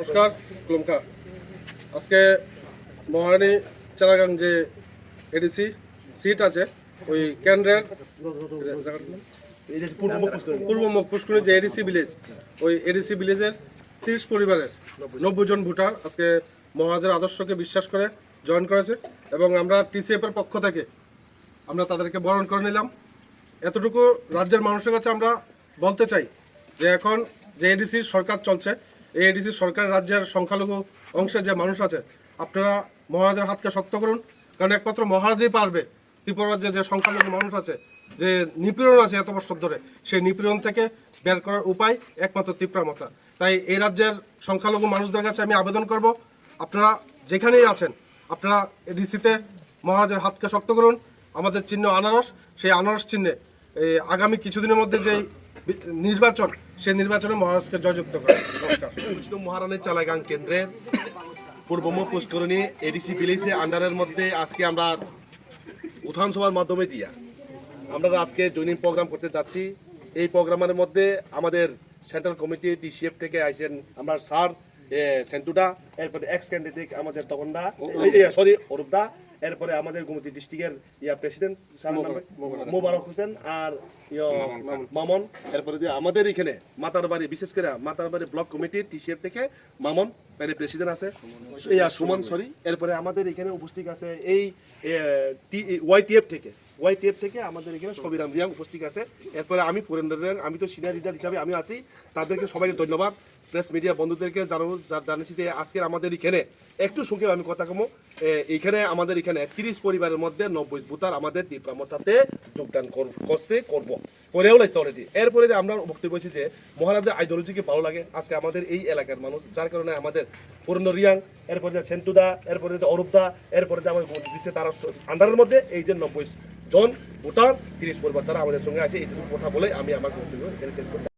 নমস্কার কুলুমকা। আজকে মহারানী চালাগাং যে এডিসি সিট আছে ওই কেন্দ্রের পূর্ব মুখ পুষ্করী যে এডিসি ভিলেজ, ওই এডিসি ভিলেজের 30 পরিবারের 90 জন ভোটার আজকে মহারাজের আদর্শকে বিশ্বাস করে জয়েন করেছে এবং আমরা টিসিএফ এর পক্ষ থেকে আমরা তাদেরকে বরণ করে নিলাম। এতটুকু রাজ্যের মানুষের কাছে আমরা বলতে চাই যে এখন যে এডিসির সরকার চলছে, এই এডিসির সরকার রাজ্যের সংখ্যালঘু অংশে যে মানুষ আছে, আপনারা মহারাজের হাতকে শক্ত করুন, কারণ একমাত্র মহারাজই পারবে ত্রিপুরা রাজ্যে যে সংখ্যালঘু মানুষ আছে, যে নিপীড়ন আছে এত বছর ধরে, সেই নিপীড়ন থেকে বের করার উপায় একমাত্র ত্রিপুরা মাতা। তাই এই রাজ্যের সংখ্যালঘু মানুষদের কাছে আমি আবেদন করব, আপনারা যেখানেই আছেন আপনারা এডিসিতে মহারাজের হাতকে শক্ত করুন। আমাদের চিহ্ন আনারস, সেই আনারস চিহ্নে আগামী কিছুদিনের মধ্যে যেই নির্বাচন, সেই নির্বাচনে মহারাজকে জয়যুক্ত করে। নমস্কার। কৃষ্ণ মহারানী চালাগাং কেন্দ্রের পূর্বমুখ পুষ্করণী এডিসি ভিলেজে আন্ডারের মধ্যে আজকে আমরা উত্থান সভার মাধ্যমে দিয়া আমরা আজকে জয়েনিং প্রোগ্রাম করতে যাচ্ছি। এই প্রোগ্রামের মধ্যে আমাদের সেন্ট্রাল কমিটি টিসিএফ থেকে আইসেন আমরা স্যার সেন্টুদা, এরপরে এক্স ক্যান্ডিডেট আমাদের তপনদা, অরূপদা, এরপরে আমাদের গুমতি ডিস্ট্রিক্টের প্রেসিডেন্ট স্যার মোবারক হোসেন আর মামন, এরপরে আমাদের এখানে মাতারবাড়ি, বিশেষ করে মাতারবাড়ি ব্লক কমিটির টিসিএফ থেকে মামন প্রেসিডেন্ট আছে, সুমন, এরপরে আমাদের এখানে উপস্থিত আছে এই ওয়াইটিএফ থেকে আমাদের এখানে সবিরাম রিয়াং উপস্থিত আছে। এরপরে আমি পুরেন্দ্র রিয়াং, আমি তো সিনিয়র লিডার হিসাবে আমি আছি। তাদেরকে সবাইকে ধন্যবাদ। প্রেস মিডিয়া বন্ধুদেরকে জানিয়েছি যে আজকের আমাদের এখানে একটু সংক্ষেপে আমি কথা কমো, এইখানে আমাদের এখানে 30 পরিবারের মধ্যে 90 ভোটার আমাদের ত্রিপুরা মাতাতে যোগদান করেও লাগছে অলরেডি। এরপরে আমরা বক্তব্য বলছি যে মহারাজা আইডিওলজিকে ভালো লাগে আজকে আমাদের এই এলাকার মানুষ, যার কারণে আমাদের পুরনো রিয়াং, এরপরে সেন্টুদা, এরপরে অরূপদা, এরপরে আমার দিচ্ছে তারা আন্ডারের মধ্যে এই যে 90 জন ভোটার 30 পরিবার তারা আমাদের সঙ্গে আছে। এইটুকু কথা বলে আমি আমার বক্তব্য শেষ করছি।